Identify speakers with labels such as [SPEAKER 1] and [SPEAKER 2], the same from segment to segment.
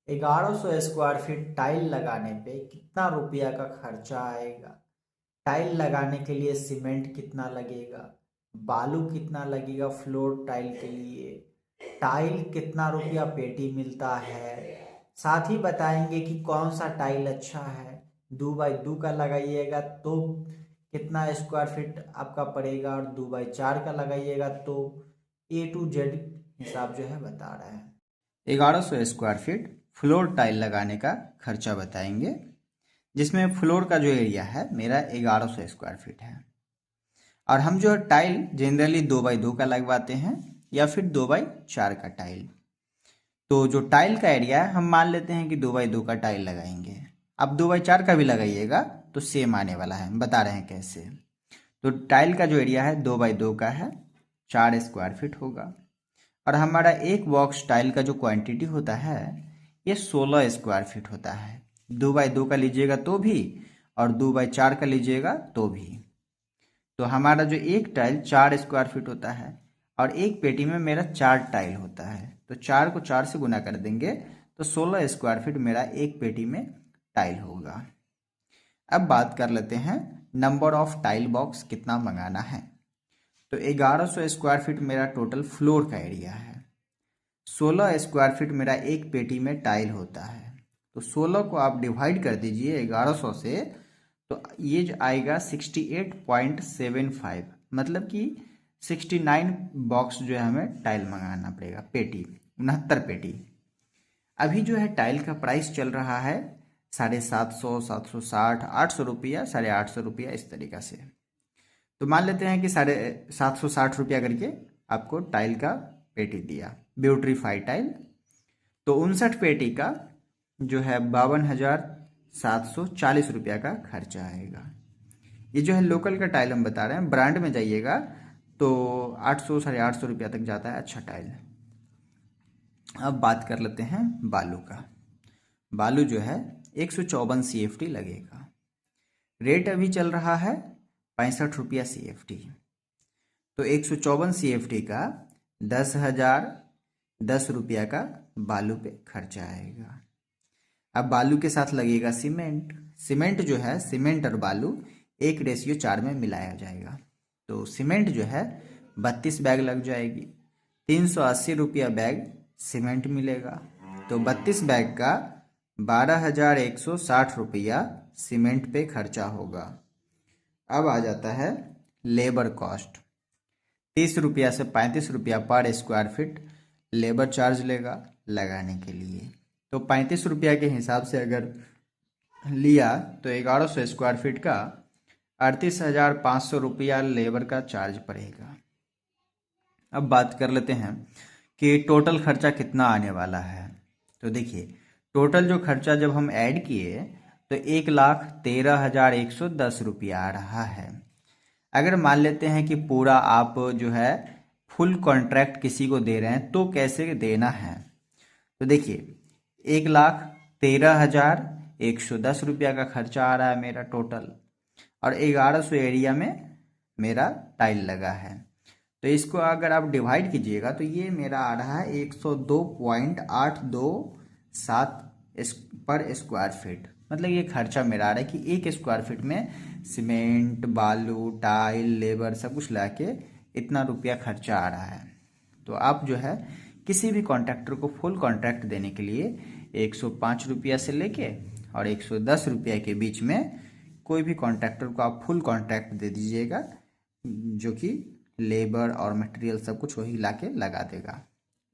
[SPEAKER 1] 1100 square feet tile लगाने पे कितना रुपया का खर्चा आएगा? टाइल लगाने के लिए सीमेंट कितना लगेगा? बालू कितना लगेगा फ्लोर टाइल के लिए? टाइल कितना रुपया पेटी मिलता है? साथ ही बताएंगे कि कौन सा टाइल अच्छा है। 2x2 का लगाइएगा तो कितना स्क्वायर फीट आपका पड़ेगा, और 2x4 का लगाइएगा तो A to Z हिसाब जो है बता रहा है। 1100 स्क्वायर फीट फ्लोर टाइल लगाने का खर्चा बताएंगे, जिसमें फ्लोर का जो एरिया है मेरा 1100 स्क्वायर फीट है। और हम जो टाइल जनरली 2x2 का लगवाते हैं या फिर 2x4 का टाइल। तो जो टाइल का एरिया है हम मान लेते हैं कि 2x2 का टाइल लगाएंगे। अब 2x4 का भी लगाइएगा तो सेम आने वाला है, बता रहे हैं कैसे। तो टाइल का जो एरिया है 2x2 का है, 4 स्क्वायर फीट होगा। और हमारा एक बॉक्स टाइल का जो क्वांटिटी होता है ये 16 स्क्वायर फीट होता है। 2x2 का लीजिएगा तो भी और 2x4 का लीजिएगा तो भी। तो हमारा जो एक टाइल 4 स्क्वायर फीट होता है और एक पेटी में मेरा 4 टाइल होता है। तो 4 को 4 से गुना कर देंगे तो 16 स्क्वायर फीट मेरा एक पेटी में टाइल होगा। अब बात कर लेते हैं नंबर ऑफ टाइल बॉक्स कितना मंगाना है। तो 1100 स्क्वायर फीट मेरा टोटल फ्लोर का एरिया है। 16 स्क्वायर फीट मेरा एक पेटी में टाइल होता है। तो 16 को आप डिवाइड कर दीजिए 1100 से, तो ये जो आएगा 68.75, मतलब कि 69 बॉक्स जो है हमें टाइल मंगाना पड़ेगा, पेटी 69 पेटी। अभी जो है टाइल का प्राइस चल रहा है 750, 760, 800 रुपया, 850 रुपया, इस तरीक़ा से। तो मान लेते हैं कि 760 रुपया करके आपको टाइल का पेटी दिया, ब्यूट्रीफाई टाइल। तो 59 पेटी का जो है 52,740 रुपया का खर्चा आएगा। ये जो है लोकल का टाइल हम बता रहे हैं, ब्रांड में जाइएगा तो 800, 850 रुपया तक जाता है अच्छा टाइल। अब बात कर लेते हैं बालू का। बालू जो है 154 CFT लगेगा। रेट अभी चल रहा है 65 रुपया CFT। तो 154 CFT का 10,010 रुपया का बालू पे खर्चा आएगा। अब बालू के साथ लगेगा सीमेंट। सीमेंट जो है, सीमेंट और बालू 1:4 में मिलाया जाएगा। तो सीमेंट जो है 32 बैग लग जाएगी, 380 रुपया बैग सीमेंट मिलेगा। तो 32 बैग का 12,160 रुपया सीमेंट पे खर्चा होगा। अब आ जाता है लेबर कॉस्ट। 30 रुपया से 35 रुपया पर स्क्वायर फीट लेबर चार्ज लेगा लगाने के लिए। तो 35 रुपया के हिसाब से अगर लिया तो 1100 स्क्वायर फीट का 38,500 रुपया लेबर का चार्ज पड़ेगा। अब बात कर लेते हैं कि टोटल खर्चा कितना आने वाला है। तो देखिए, टोटल जो खर्चा जब हम ऐड किए तो 1,13,110 रुपया आ रहा है। अगर मान लेते हैं कि पूरा आप जो है फुल कॉन्ट्रैक्ट किसी को दे रहे हैं तो कैसे देना है। तो देखिए, 1,13,110 रुपया का खर्चा आ रहा है मेरा टोटल, और 1100 एरिया में मेरा टाइल लगा है। तो इसको अगर आप डिवाइड कीजिएगा तो ये मेरा आ रहा है 102.827 पर स्क्वायर फीट। मतलब ये खर्चा मेरा आ रहा है कि एक स्क्वायर फीट में सीमेंट, बालू, टाइल, लेबर सब कुछ ला के इतना रुपया खर्चा आ रहा है। तो आप जो है किसी भी कॉन्ट्रैक्टर को फुल कॉन्ट्रैक्ट देने के लिए 105 रुपया से लेके और 110 रुपया के बीच में कोई भी कॉन्ट्रैक्टर को आप फुल कॉन्ट्रैक्ट दे दीजिएगा, जो कि लेबर और मटेरियल सब कुछ वही लाके लगा देगा।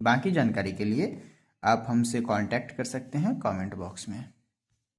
[SPEAKER 1] बाकी जानकारी के लिए आप हमसे कांटेक्ट कर सकते हैं कमेंट बॉक्स में।